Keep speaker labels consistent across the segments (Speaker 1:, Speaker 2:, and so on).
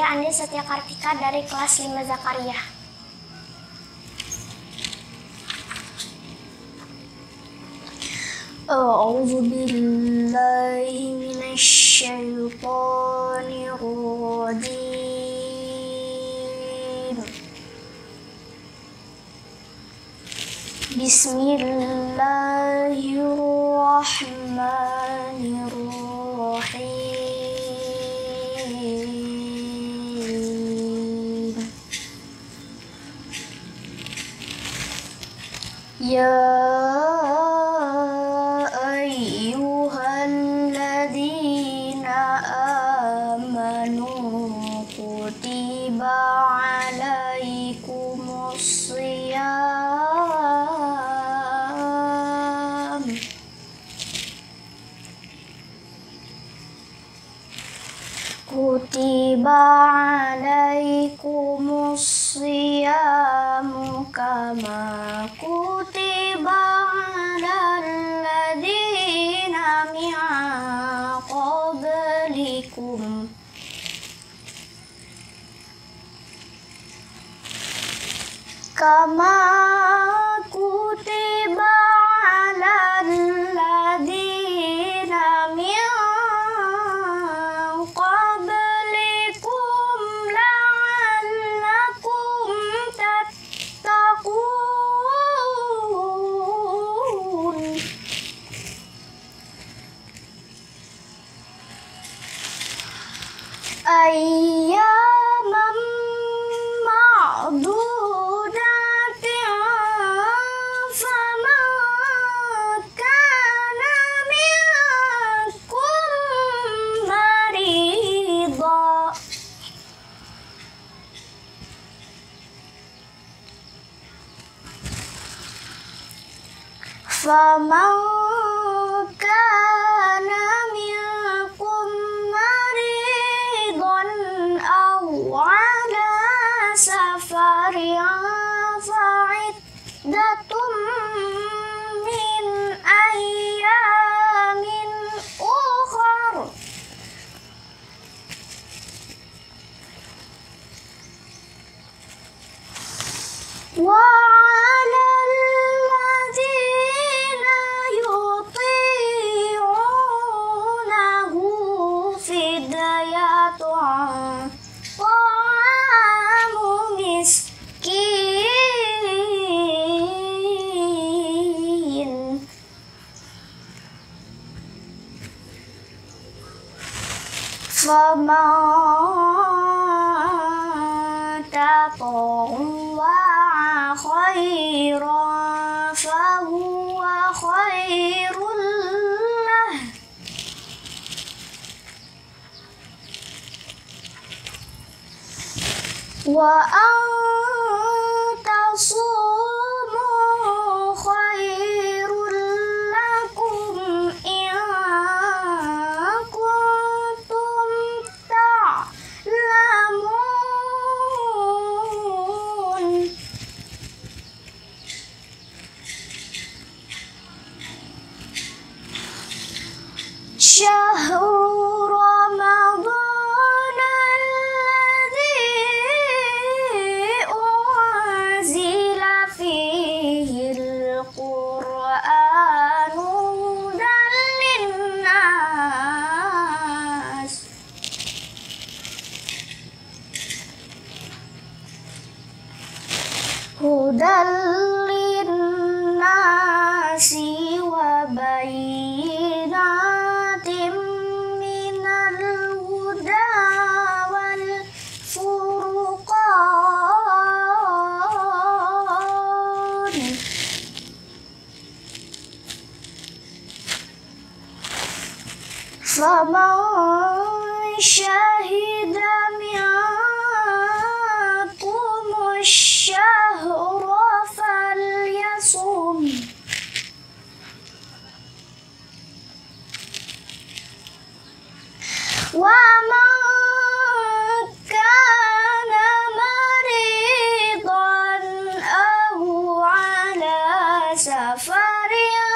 Speaker 1: Saya Andi Setia Kartika dari kelas 5 Zakaria. A'udzu billahi minasy syaithanir rajim. Bismillahirrahmanirrahim. Ya ayyuhalladzina amanu kutiba alaikumusshiyam kama kutiba alal ladzina min qablikum kama kutiba alal ladzina min qablikum la'allakum tattaqun. Ayyaman ma'dudatin faman kana minkum marida faman kana minkum maridun aw ala safarin fa'iddatum min ayyamin ukhar. Wa 'alal ladzina yuti'unahu fidyatun ta'amu miskin faman tatawwa khairan fahuwa khairul lah wa antasumu khairul lakum in kuntum ta'lamun. Syahrul Ramadan alladzi unzila fihil Qur'anu hudan linnas wa bayyinatin minal huda wal furqan. Faman syahida minkumus syahra falyasum. Wa man kana maridan aw ala safarin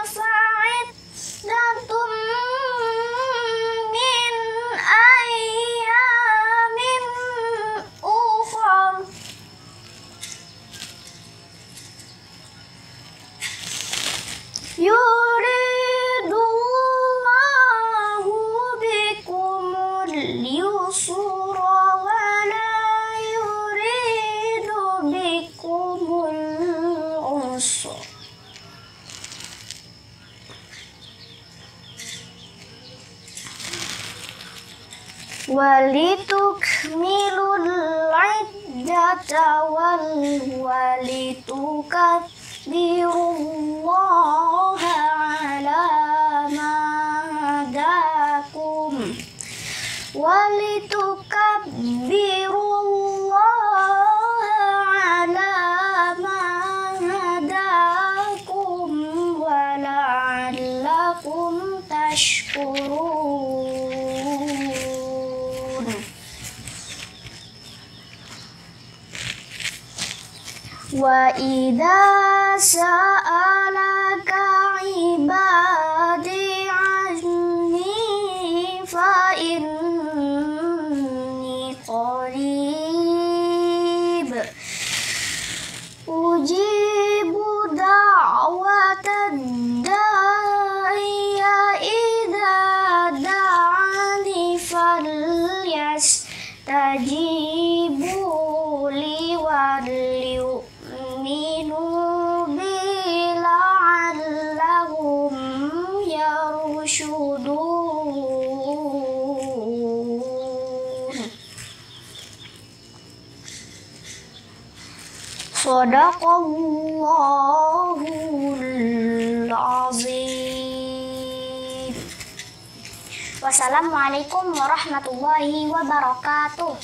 Speaker 1: fa'iddatum اليسر ولا يريد بكم العسر ولتكملوا العدة ولتكبروا الله على ما هداكم ولتكبروا الله على ما هداكم ولعلكم تشكرون. وإذا سألك عبادي عني فإني قريب أجيب دعوة الداعي إذا دعاني فليستجيبوا لي وليؤمنوا بي لعلهم يرشدون. Shadaqallahul azim. Wassalamualaikum warahmatullahi wabarakatuh.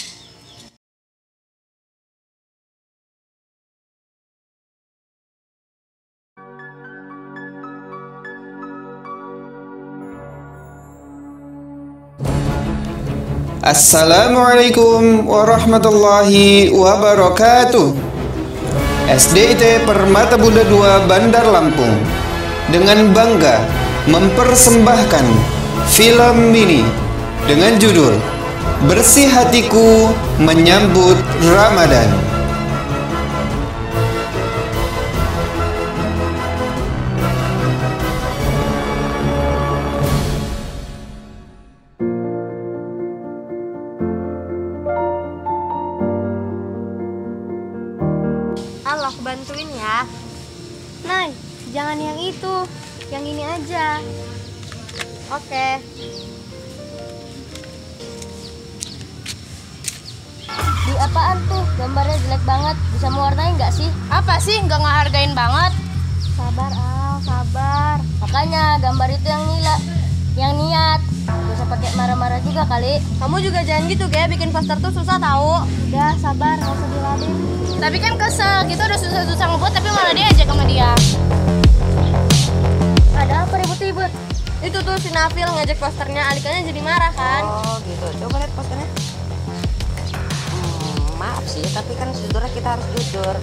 Speaker 2: Assalamualaikum warahmatullahi wabarakatuh. SDIT Permata Bunda 2 Bandar Lampung dengan bangga mempersembahkan film mini dengan judul Bersih Hatiku Menyambut Ramadan.
Speaker 3: Allah, aku bantuin ya. Nay, jangan yang itu, yang ini aja. Oke. Di apaan tuh? Gambarnya jelek banget. Bisa mewarnai nggak sih?
Speaker 4: Apa sih? Nggak ngehargain banget.
Speaker 3: Sabar, Al, sabar. Makanya gambar itu yang niat. Gak usah pakai marah-marah juga kali.
Speaker 4: Kamu juga jangan gitu, Ge. Bikin poster tuh susah tahu.
Speaker 3: Udah, sabar, nggak usah diladenin.
Speaker 4: Tapi kan kesel, kita udah susah-susah ngebuat tapi malah diajak sama dia.
Speaker 3: Ada apa ribut-ribut?
Speaker 4: Itu tuh si Nafil ngajak posternya, Alikanya jadi marah kan.
Speaker 5: Oh gitu, coba lihat posternya. Maaf sih, tapi kan sejujurnya kita harus jujur.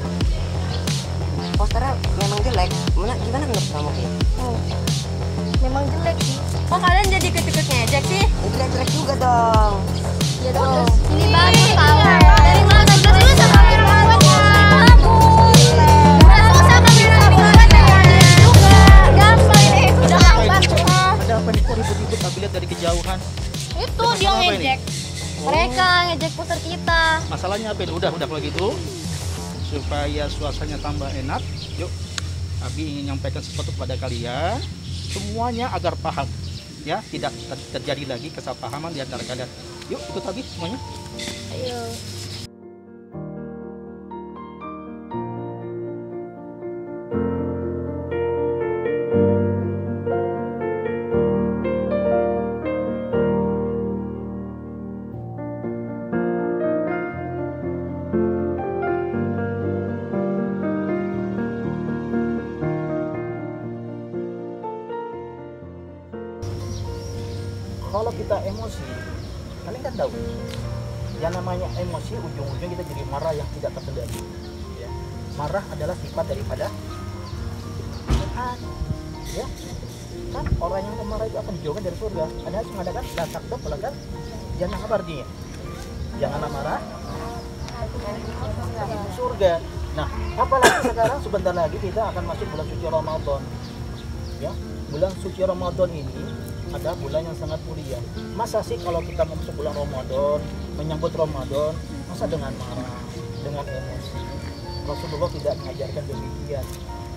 Speaker 5: Posternya memang jelek. Gimana menurut kamu, Ki?
Speaker 3: Memang jelek sih.
Speaker 4: Kok kalian jadi ikut-ikut ngejek sih?
Speaker 5: Jelek-jelek juga dong.
Speaker 3: Iya dong.
Speaker 4: Ini bagus tau. Dari mana sudah susah pakai rambutnya. Bagus. Udah susah pakai rambutnya. Juga. Gampang ini. Udah gampang.
Speaker 6: Ada apa nih, kok ribut-ribut tapi lihat dari kejauhan?
Speaker 4: Itu
Speaker 6: Ada
Speaker 4: dia
Speaker 6: masalah apa ini?
Speaker 4: ngejek.
Speaker 3: Mereka ngejek poster kita.
Speaker 6: Masalahnya apa ini? Udah kalau gitu. Supaya suasananya tambah enak, yuk Abi ingin nyampaikan sesuatu kepada kalian semuanya agar paham, ya, tidak terjadi lagi kesalahpahaman di antara kalian. Yuk ikut Abi semuanya.
Speaker 3: Ayo.
Speaker 6: Kalau kita emosi, kalian kan tahu, yang namanya emosi ujung-ujung kita jadi marah yang tidak terkendali. Ya. Marah adalah sifat daripada Tuhan. Ya. Kan orang yang marah itu akan dijauhkan dari surga. Ada yang mengatakan la takut melakukan jangan apa artinya? Janganlah marah itu surga. Nah, apalagi sekarang sebentar lagi kita akan masuk bulan suci Ramadan. Ya, bulan suci Ramadan ini ada bulan yang sangat mulia. Masa sih kalau kita mau masuk bulan Ramadan, menyambut Ramadan, masa dengan marah, dengan emosi? Rasulullah tidak mengajarkan demikian.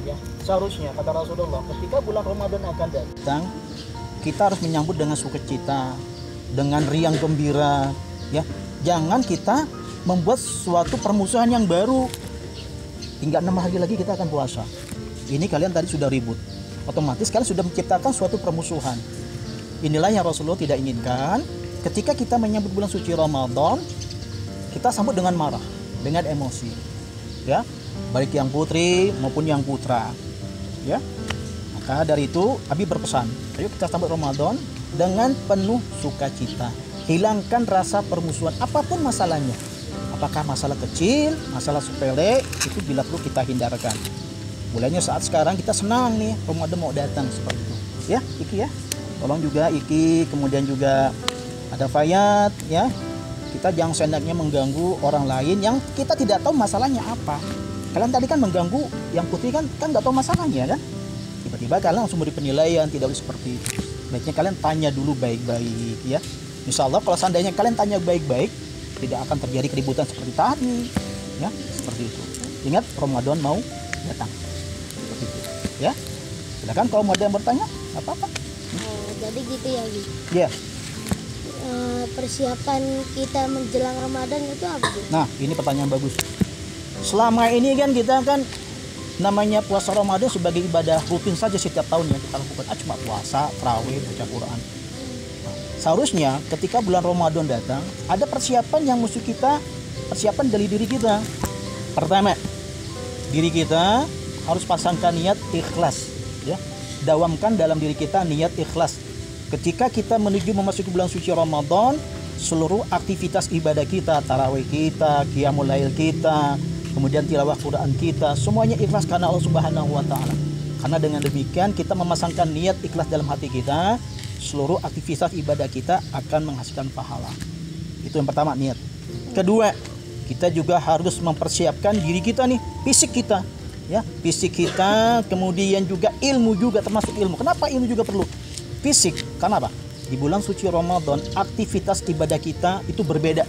Speaker 6: Ya, seharusnya kata Rasulullah, ketika bulan Ramadan akan datang, kita harus menyambut dengan sukacita, dengan riang gembira. Ya, jangan kita membuat suatu permusuhan yang baru. Hingga 6 hari lagi kita akan puasa. Ini kalian tadi sudah ribut, otomatis kalian sudah menciptakan suatu permusuhan. Inilah yang Rasulullah tidak inginkan. Ketika kita menyambut bulan suci Ramadan, kita sambut dengan marah, dengan emosi, ya, baik yang putri maupun yang putra, ya. Maka dari itu Abi berpesan, ayo kita sambut Ramadan dengan penuh sukacita. Hilangkan rasa permusuhan apapun masalahnya. Apakah masalah kecil, masalah sepele, itu bila perlu kita hindarkan. Mulainya saat sekarang kita senang nih, Ramadan mau datang seperti itu. Ya, Iki ya. Tolong juga Iki, kemudian juga ada Fayat, ya. Kita jangan seenaknya mengganggu orang lain yang kita tidak tahu masalahnya apa. Kalian tadi kan mengganggu yang putih kan nggak tahu masalahnya kan. Tiba-tiba kalian langsung beri penilaian, tidak boleh seperti itu. Baiknya kalian tanya dulu baik-baik, ya. Insya Allah kalau seandainya kalian tanya baik-baik, tidak akan terjadi keributan seperti tadi, ya, seperti itu. Ingat, Ramadan mau datang, seperti itu, ya. Silakan kalau mau ada yang bertanya, apa-apa.
Speaker 4: Jadi gitu ya, Bi.
Speaker 6: Ya.
Speaker 4: Persiapan kita menjelang Ramadan itu apa, Bi?
Speaker 6: Nah, ini pertanyaan bagus. Selama ini kan kita kan namanya puasa Ramadan sebagai ibadah rutin saja setiap tahun yang kita lakukan. Cuma puasa, tarawih, baca Quran. Nah, seharusnya ketika bulan Ramadan datang, ada persiapan yang mesti kita persiapan dari diri kita. Pertama, diri kita harus pasangkan niat ikhlas, ya. Dawamkan dalam diri kita niat ikhlas. Ketika kita menuju memasuki bulan suci Ramadan, seluruh aktivitas ibadah kita, tarawih kita, qiyamul lail kita, kemudian tilawah Quran kita, semuanya ikhlas karena Allah Subhanahu wa taala. Karena dengan demikian kita memasangkan niat ikhlas dalam hati kita, seluruh aktivitas ibadah kita akan menghasilkan pahala. Itu yang pertama, niat. Kedua, kita juga harus mempersiapkan diri kita nih, fisik kita, ya, fisik kita, kemudian juga ilmu juga, termasuk ilmu. Kenapa ilmu juga perlu? Fisik, karena apa? Di bulan suci Ramadan aktivitas ibadah kita itu berbeda,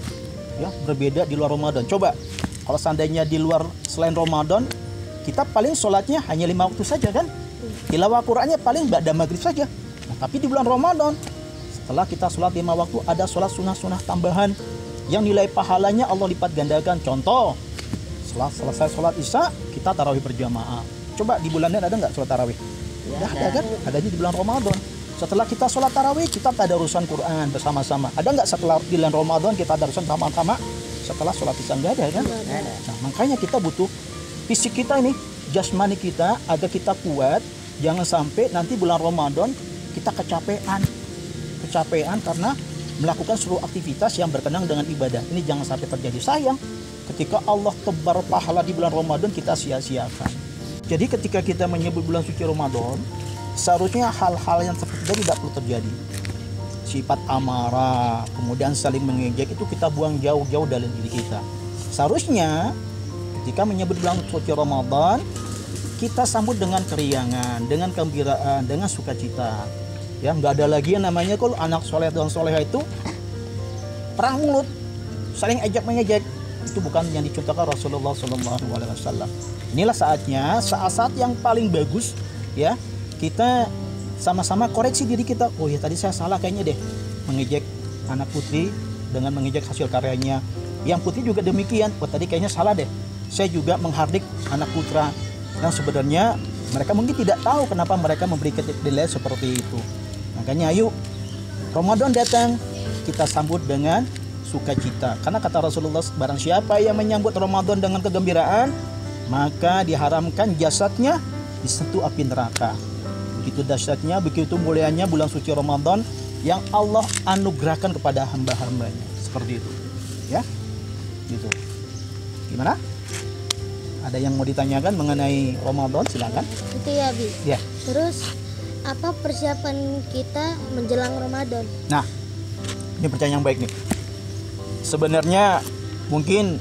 Speaker 6: ya, berbeda di luar Ramadan. Coba kalau seandainya di luar selain Ramadan, kita paling sholatnya hanya 5 waktu saja kan, tilawah Qurannya paling ba'da maghrib saja. Nah, tapi di bulan Ramadan setelah kita sholat 5 waktu, ada sholat sunnah-sunnah tambahan yang nilai pahalanya Allah lipat gandakan. Contoh, setelah selesai sholat isya kita tarawih berjamaah. Coba di bulan ini ada nggak sholat tarawih? Ya, ada kan? Adanya di bulan Ramadan. Setelah kita sholat tarawih, kita tadarusan Quran bersama-sama. Ada nggak setelah di bulan Ramadan kita tadarusan sama-sama setelah sholat isya? Nggak ada kan? Nah, makanya kita butuh fisik kita ini, jasmani kita agar kita kuat. Jangan sampai nanti bulan Ramadan kita kecapean karena melakukan seluruh aktivitas yang berkenaan dengan ibadah. Ini jangan sampai terjadi. Sayang ketika Allah tebar pahala di bulan Ramadan kita sia-siakan. Jadi ketika kita menyebut bulan suci Ramadan, seharusnya hal-hal yang seperti itu tidak perlu terjadi. Sifat amarah, kemudian saling mengejek, itu kita buang jauh-jauh dalam diri kita. Seharusnya ketika menyebut bulan suci Ramadan, kita sambut dengan keriangan, dengan kegembiraan, dengan sukacita. Ya, nggak ada lagi yang namanya kalau anak soleh dan soleha itu perang mulut, saling ejek mengejek. Itu bukan yang dicontohkan Rasulullah SAW. Inilah saatnya, saat-saat yang paling bagus, ya, kita sama-sama koreksi diri kita. Oh ya, tadi saya salah kayaknya deh mengejek anak putri dengan mengejek hasil karyanya. Yang putri juga demikian. Oh, tadi kayaknya salah deh, saya juga menghardik anak putra. Dan sebenarnya mereka mungkin tidak tahu kenapa mereka memberikan nilai seperti itu. Makanya ayo Ramadan datang, kita sambut dengan sukacita. Karena kata Rasulullah, barang siapa yang menyambut Ramadan dengan kegembiraan, maka diharamkan jasadnya disentuh api neraka. Begitu dahsyatnya, begitu mulianya bulan suci Ramadan yang Allah anugerahkan kepada hamba-hambanya. Seperti itu, ya, gitu. Gimana? Ada yang mau ditanyakan mengenai Ramadan? Silakan.
Speaker 4: Itu ya, Bi.
Speaker 6: Ya.
Speaker 4: Terus apa persiapan kita menjelang Ramadan?
Speaker 6: Nah, ini pertanyaan yang baik nih. Sebenarnya mungkin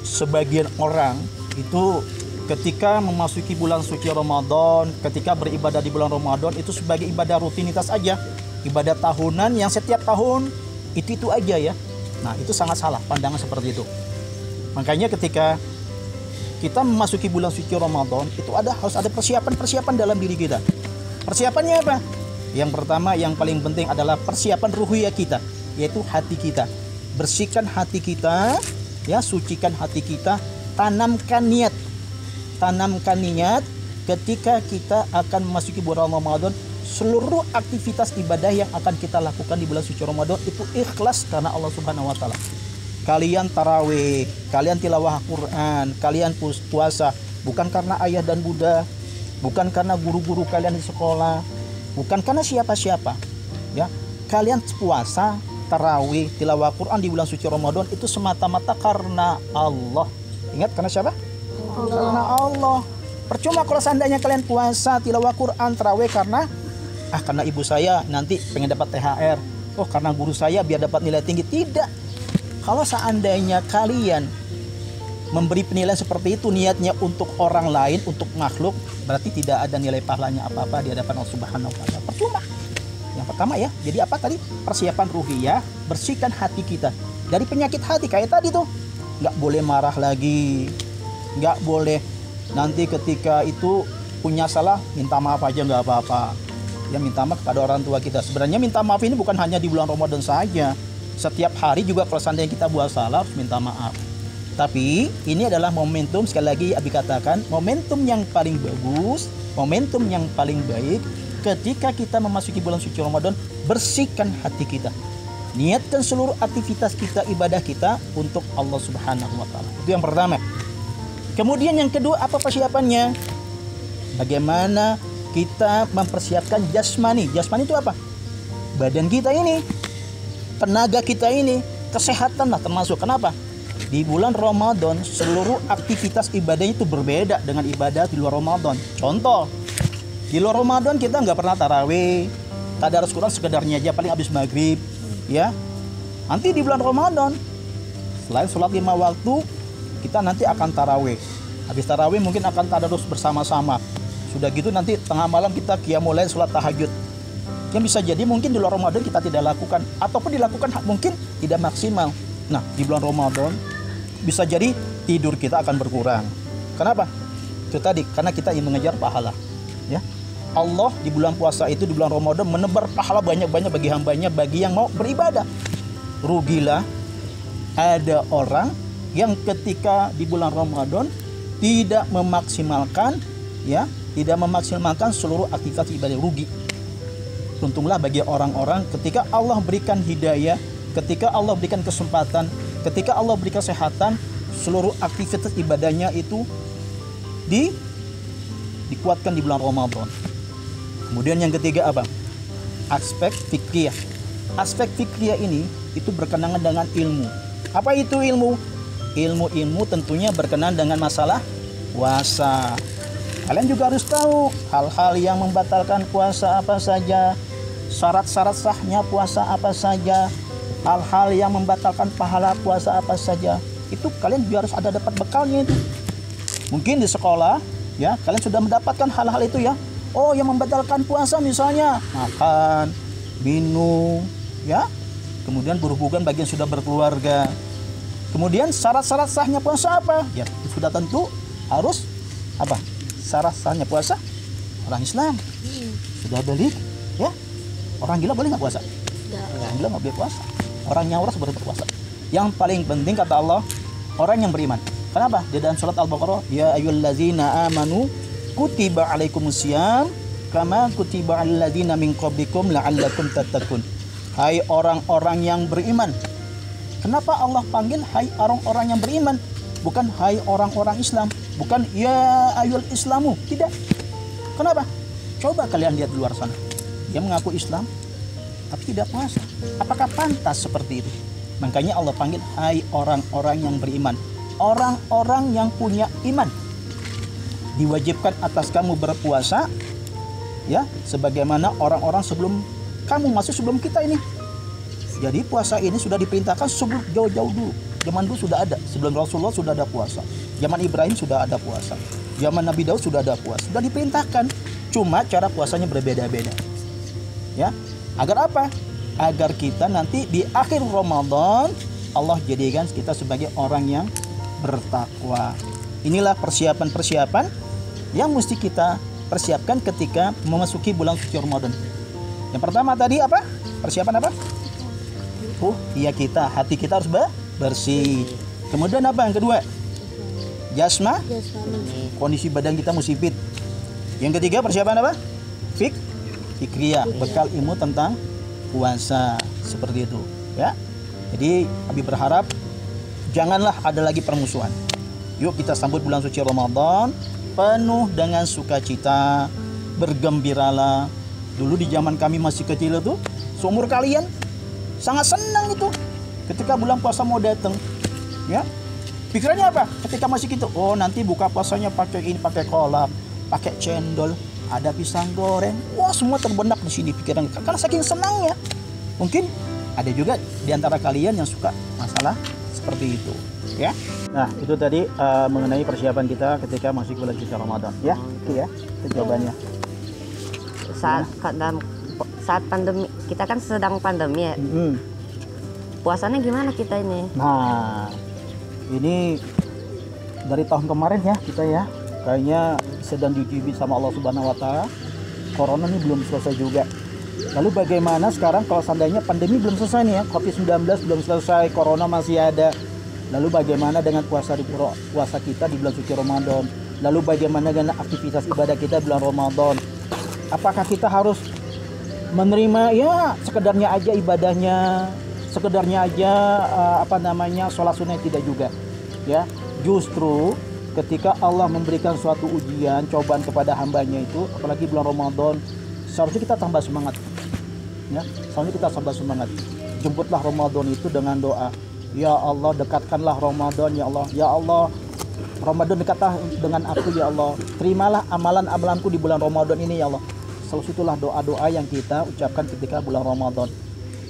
Speaker 6: sebagian orang itu ketika memasuki bulan suci Ramadan, ketika beribadah di bulan Ramadan itu sebagai ibadah rutinitas aja. ibadah tahunan yang setiap tahun itu aja ya. Nah, itu sangat salah pandangan seperti itu. Makanya ketika kita memasuki bulan suci Ramadan, itu harus ada persiapan-persiapan dalam diri kita. Persiapannya apa? Yang pertama, yang paling penting adalah persiapan ruhiyah kita, yaitu hati kita. Bersihkan hati kita, ya, sucikan hati kita, tanamkan niat ketika kita akan memasuki bulan Ramadan. Seluruh aktivitas ibadah yang akan kita lakukan di bulan suci Ramadan itu ikhlas karena Allah Subhanahu wa taala. Kalian tarawih, kalian tilawah Quran, kalian puasa bukan karena ayah dan bunda, bukan karena guru-guru kalian di sekolah, bukan karena siapa-siapa. Ya, kalian puasa, tarawih, tilawah Quran di bulan suci Ramadan itu semata-mata karena Allah. Ingat, karena siapa? Allah. Karena Allah. Percuma kalau seandainya kalian puasa, tilawah Quran, tarawih karena ibu saya nanti pengen dapat THR. Oh, karena guru saya biar dapat nilai tinggi. Tidak. Kalau seandainya kalian memberi penilaian seperti itu, niatnya untuk orang lain, untuk makhluk, berarti tidak ada nilai pahalanya apa-apa di hadapan Allah Subhanahu wa taala. Percuma. Yang pertama ya, jadi apa tadi? Persiapan ruhiyah, bersihkan hati kita dari penyakit hati kayak tadi tuh. Nggak boleh marah lagi, nggak boleh nanti ketika itu punya salah minta maaf aja nggak apa-apa. Ya, minta maaf kepada orang tua kita. Sebenarnya minta maaf ini bukan hanya di bulan Ramadan saja. Setiap hari juga kalau seandainya kita buat salah harus minta maaf. Tapi ini adalah momentum, sekali lagi Abi katakan, momentum yang paling bagus, momentum yang paling baik ketika kita memasuki bulan suci Ramadan. Bersihkan hati kita. Niatkan seluruh aktivitas kita, ibadah kita untuk Allah Subhanahu wa taala. Itu yang pertama. Kemudian yang kedua, apa persiapannya? Bagaimana kita mempersiapkan jasmani. Jasmani itu apa? Badan kita ini, tenaga kita ini, kesehatan lah termasuk. Kenapa? Di bulan Ramadan seluruh aktivitas ibadahnya itu berbeda dengan ibadah di luar Ramadan. Contoh, di luar Ramadan kita nggak pernah tarawih, tadarus Quran sekedarnya aja, paling habis maghrib, ya. Nanti di bulan Ramadan, selain sholat 5 waktu, kita nanti akan tarawih. Habis tarawih mungkin akan tadarus bersama-sama. Sudah gitu nanti tengah malam kita qiyamul lail, sholat tahajud. Yang bisa jadi mungkin di luar Ramadan kita tidak lakukan, ataupun dilakukan mungkin tidak maksimal. Nah, di bulan Ramadan bisa jadi tidur kita akan berkurang. Kenapa? Itu tadi, karena kita ingin mengejar pahala. Ya, Allah di bulan puasa itu, di bulan Ramadan menebar pahala banyak-banyak bagi hambanya, bagi yang mau beribadah. Rugilah ada orang yang ketika di bulan Ramadan tidak memaksimalkan, ya, tidak memaksimalkan seluruh aktivitas ibadah, rugi. Untunglah bagi orang-orang ketika Allah berikan hidayah, ketika Allah berikan kesempatan, ketika Allah berikan kesehatan, seluruh aktivitas ibadahnya itu dikuatkan di bulan Ramadan. Kemudian yang ketiga apa? Aspek fikriyah. Aspek fikriyah ini itu berkenaan dengan ilmu. Apa itu ilmu? Ilmu tentunya berkenaan dengan masalah puasa. Kalian juga harus tahu hal-hal yang membatalkan puasa apa saja, syarat-syarat sahnya puasa apa saja, hal-hal yang membatalkan pahala puasa apa saja. Itu kalian juga harus ada dapat bekalnya itu. Mungkin di sekolah, ya, kalian sudah mendapatkan hal-hal itu ya. Oh, yang membatalkan puasa misalnya makan, minum, ya. Kemudian berhubungan bagi yang sudah berkeluarga. Kemudian syarat-syarat sahnya puasa apa? Ya, sudah tentu harus apa? Syarat sahnya puasa orang Islam sudah balik, ya. Orang gila boleh nggak puasa? Orang gila nggak boleh puasa. Orang nyawras boleh berpuasa. Yang paling penting kata Allah, orang yang beriman. Kenapa? Di dalam surat Al-Baqarah, ya ayyuhallazina amanu kutiba alaikumusiyam kama kutiba alal ladzina min qablikum la'allakum tattaqun. Hai orang-orang yang beriman. Kenapa Allah panggil hai orang-orang yang beriman? Bukan hai orang-orang Islam, bukan ya ayyul islamu, tidak. Kenapa? Coba kalian lihat di luar sana. Dia mengaku Islam tapi tidak puasa. Apakah pantas seperti itu? Makanya Allah panggil hai orang-orang yang beriman. Orang-orang yang punya iman. Diwajibkan atas kamu berpuasa, ya, sebagaimana orang-orang sebelum kamu masuk, sebelum kita ini. Jadi puasa ini sudah diperintahkan sebelum jauh-jauh dulu. Zaman dulu sudah ada, sebelum Rasulullah sudah ada puasa. Zaman Ibrahim sudah ada puasa. Zaman Nabi Daud sudah ada puasa. Sudah diperintahkan. Cuma cara puasanya berbeda-beda. Ya. Agar apa? Agar kita nanti di akhir Ramadan Allah jadikan kita sebagai orang yang bertakwa. Inilah persiapan-persiapan yang mesti kita persiapkan ketika memasuki bulan suci Ramadan. Yang pertama tadi apa? Persiapan apa? Iya kita, hati kita harus bersih. Kemudian apa yang kedua? Jasmani. Kondisi badan kita mesti fit. Yang ketiga persiapan apa? Fikriyah, bekal ilmu tentang puasa, seperti itu, ya. Jadi Abi berharap janganlah ada lagi permusuhan. Yuk kita sambut bulan suci Ramadan penuh dengan sukacita, bergembiralah. Dulu di zaman kami masih kecil itu, seumur kalian sangat senang itu ketika bulan puasa mau datang, ya. Pikirannya apa? Ketika masih gitu, oh nanti buka puasanya pakai ini, pakai kolak, pakai cendol, ada pisang goreng. Wah, semua terbenak di sini pikiran karena saking senangnya. Mungkin ada juga di antara kalian yang suka masalah seperti itu, ya. Nah, itu tadi mengenai persiapan kita ketika masuk bulan suci Ramadan, ya. Itu ya, itu jawabannya.
Speaker 5: Saat pandemi, kita kan sedang pandemi ya. Puasanya gimana kita ini?
Speaker 6: Nah, ini dari tahun kemarin ya kita ya, kayaknya sedang diuji sama Allah Subhanahu Wa Taala. Corona ini belum selesai juga. Lalu bagaimana sekarang kalau seandainya pandemi belum selesai nih ya, COVID-19 belum selesai, Corona masih ada. Lalu bagaimana dengan puasa kita di bulan suci Ramadan? Lalu bagaimana dengan aktivitas ibadah kita bulan Ramadan? Apakah kita harus menerima ya sekedarnya aja ibadahnya, sekedarnya aja sholat sunnah? Tidak juga, ya. Justru ketika Allah memberikan suatu ujian, cobaan kepada hambanya itu, apalagi bulan Ramadan, seharusnya kita tambah semangat, ya. Seharusnya kita tambah semangat. Jemputlah Ramadan itu dengan doa. Ya Allah, dekatkanlah Ramadan, ya Allah. Ya Allah, Ramadan dekatlah dengan aku, ya Allah. Terimalah amalan-amalanku di bulan Ramadan ini, ya Allah. Selalu itulah doa-doa yang kita ucapkan ketika bulan Ramadan.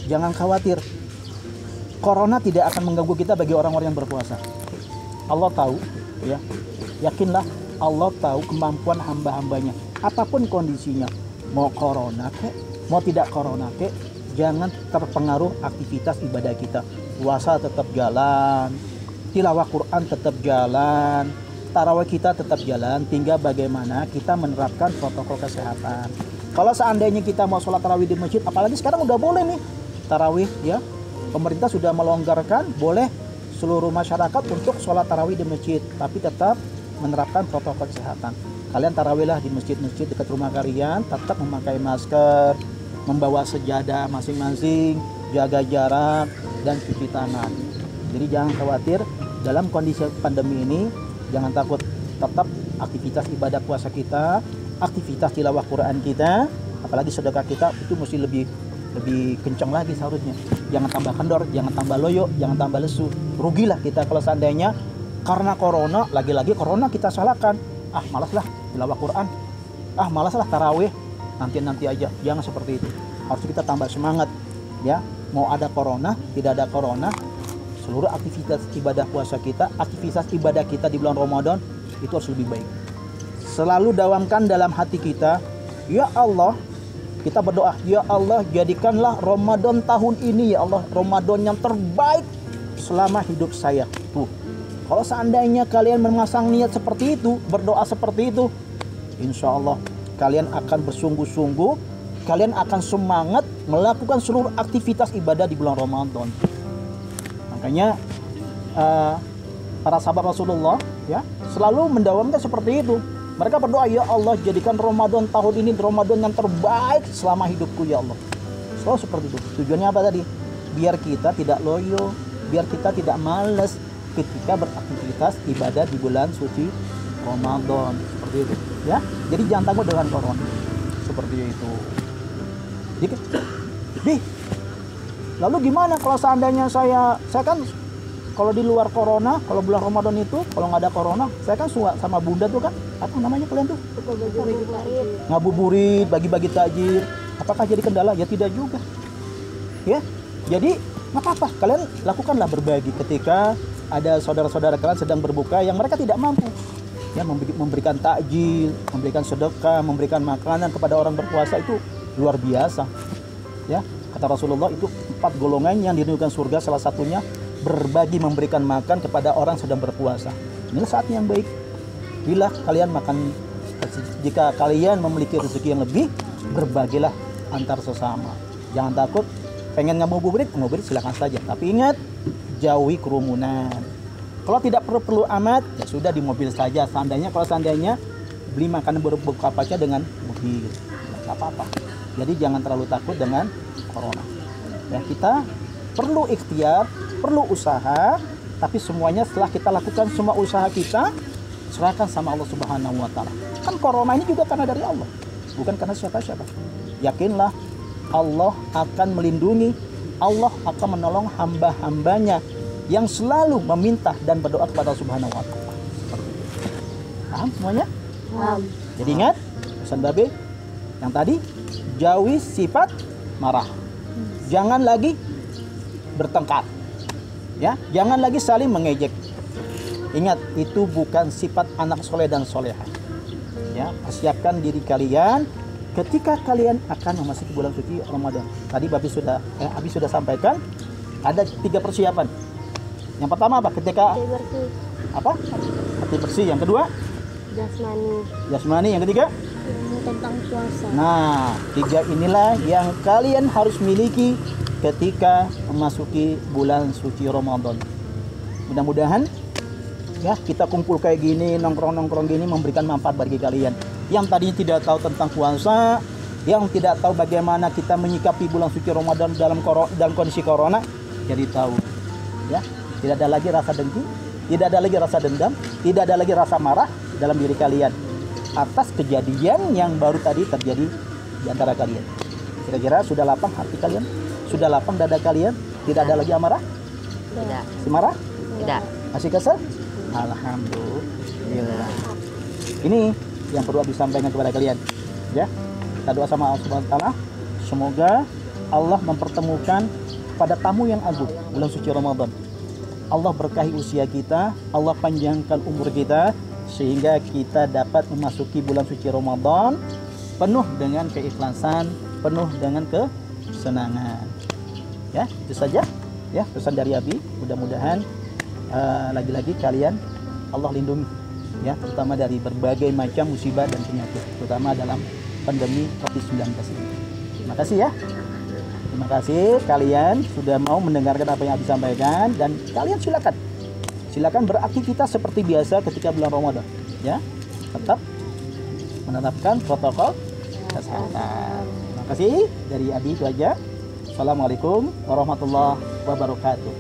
Speaker 6: Jangan khawatir, Corona tidak akan mengganggu kita bagi orang-orang yang berpuasa. Allah tahu, ya. Yakinlah, Allah tahu kemampuan hamba-hambanya. Apapun kondisinya, mau Corona kek, mau tidak Corona kek, jangan terpengaruh aktivitas ibadah kita. Puasa tetap jalan, tilawah Quran tetap jalan, tarawih kita tetap jalan, tinggal bagaimana kita menerapkan protokol kesehatan. Kalau seandainya kita mau sholat tarawih di masjid, apalagi sekarang udah boleh nih tarawih, ya. Pemerintah sudah melonggarkan, boleh seluruh masyarakat untuk sholat tarawih di masjid, tapi tetap menerapkan protokol kesehatan. Kalian tarawihlah di masjid-masjid dekat rumah kalian, tetap memakai masker, membawa sejadah masing-masing, jaga jarak, dan cuci tangan. Jadi jangan khawatir, dalam kondisi pandemi ini jangan takut, tetap aktivitas ibadah puasa kita, aktivitas tilawah Quran kita, apalagi sedekah kita itu mesti lebih kencang lagi seharusnya. Jangan tambah kendor, jangan tambah loyo, jangan tambah lesu. Rugilah kita kalau seandainya karena Corona, lagi-lagi Corona kita salahkan. Ah, malaslah tilawah Quran. Ah, malaslah tarawih. Nanti aja. Jangan seperti itu. Harus kita tambah semangat, ya. Mau ada Corona, tidak ada Corona, seluruh aktivitas ibadah puasa kita, aktivitas ibadah kita di bulan Ramadan itu harus lebih baik. Selalu dawamkan dalam hati kita, ya Allah, kita berdoa, ya Allah, jadikanlah Ramadan tahun ini, ya Allah, Ramadan yang terbaik selama hidup saya. Tuh, kalau seandainya kalian memasang niat seperti itu, berdoa seperti itu, insya Allah kalian akan bersungguh-sungguh, kalian akan semangat melakukan seluruh aktivitas ibadah di bulan Ramadan. Makanya para sahabat Rasulullah, ya, selalu mendawamkan seperti itu. Mereka berdoa, ya Allah, jadikan Ramadan tahun ini Ramadan yang terbaik selama hidupku, ya Allah. Selalu seperti itu. Tujuannya apa tadi? Biar kita tidak loyo, biar kita tidak malas ketika beraktivitas ibadah di bulan suci Ramadan, seperti itu, ya. Jadi jangan takut dengan Corona, seperti itu. Lalu gimana kalau seandainya saya kan kalau di luar Corona, kalau bulan Ramadan itu, kalau nggak ada Corona, saya kan suka sama bunda tuh kan, apa namanya kalian tuh? Ngabuburit, bagi-bagi takjil. Apakah jadi kendala? Ya tidak juga. Ya, jadi nggak apa-apa. Kalian lakukanlah berbagi ketika ada saudara-saudara kalian sedang berbuka yang mereka tidak mampu. Ya, memberikan takjil, memberikan sedekah, memberikan makanan kepada orang berpuasa itu luar biasa. Ya, kata Rasulullah itu 4 golongan yang dirindukan surga, salah satunya berbagi memberikan makan kepada orang sedang berpuasa. Inilah saat yang baik. Bila kalian makan, jika kalian memiliki rezeki yang lebih, berbagilah antar sesama. Jangan takut, pengen ngabuburit silakan saja. Tapi ingat, jauhi kerumunan. Kalau tidak perlu amat, ya sudah di mobil saja. Kalau seandainya beli makanan berbuka puasa dengan mobil, nggak apa-apa. Jadi jangan terlalu takut dengan corona. Ya, kita perlu ikhtiar, perlu usaha, tapi semuanya setelah kita lakukan semua usaha kita, serahkan sama Allah Subhanahu wa taala. Kan corona ini juga karena dari Allah, bukan karena siapa-siapa. Yakinlah Allah akan melindungi, Allah akan menolong hamba-hambanya yang selalu meminta dan berdoa kepada Allah Subhanahu wa taala. Paham semuanya?
Speaker 3: Paham.
Speaker 6: Jadi ingat pesan Babe yang tadi, jauhi sifat marah. Jangan lagi bertengkar. Ya, jangan lagi saling mengejek. Ingat, itu bukan sifat anak soleh dan soleha. Ya, persiapkan diri kalian ketika kalian akan memasuki bulan suci Ramadan. Tadi Abi sudah sampaikan ada 3 persiapan. Yang pertama apa? Ketika
Speaker 3: Bersih.
Speaker 6: apa? Hati bersih. Yang kedua,
Speaker 3: Jasmani.
Speaker 6: jasmani. Yang ketiga,
Speaker 3: Tentang puasa.
Speaker 6: nah, 3 inilah yang kalian harus miliki ketika memasuki bulan suci Ramadan. Mudah-mudahan ya kita kumpul kayak gini, nongkrong-nongkrong gini memberikan manfaat bagi kalian yang tadinya tidak tahu tentang puasa, yang tidak tahu bagaimana kita menyikapi bulan suci Ramadan dalam kondisi corona, jadi tahu. Ya, tidak ada lagi rasa dengki, tidak ada lagi rasa dendam, tidak ada lagi rasa marah dalam diri kalian atas kejadian yang baru tadi terjadi di antara kalian. Kira-kira sudah lapang hati kalian? Sudah lapang dada kalian? Tidak ada lagi amarah?
Speaker 5: Tidak.
Speaker 6: Masih marah?
Speaker 5: Tidak.
Speaker 6: Masih kesal? Alhamdulillah. Ini yang perlu disampaikan kepada kalian. Ya, kita doa sama Allah Subhanahu wa taala, semoga Allah mempertemukan pada tamu yang agung bulan suci Ramadan. Allah berkahi usia kita, Allah panjangkan umur kita sehingga kita dapat memasuki bulan suci Ramadan penuh dengan keikhlasan, penuh dengan kesenangan. Ya, itu saja ya pesan dari Abi. Mudah-mudahan lagi-lagi kalian Allah lindungi ya, terutama dari berbagai macam musibah dan penyakit, terutama dalam pandemi COVID-19 ini. Terima kasih ya. Terima kasih kalian sudah mau mendengarkan apa yang Abi sampaikan, dan kalian silakan beraktivitas seperti biasa ketika bulan Ramadan ya. Tetap menetapkan protokol kesehatan. Terima kasih dari Abi, itu aja. Assalamualaikum warahmatullahi wabarakatuh.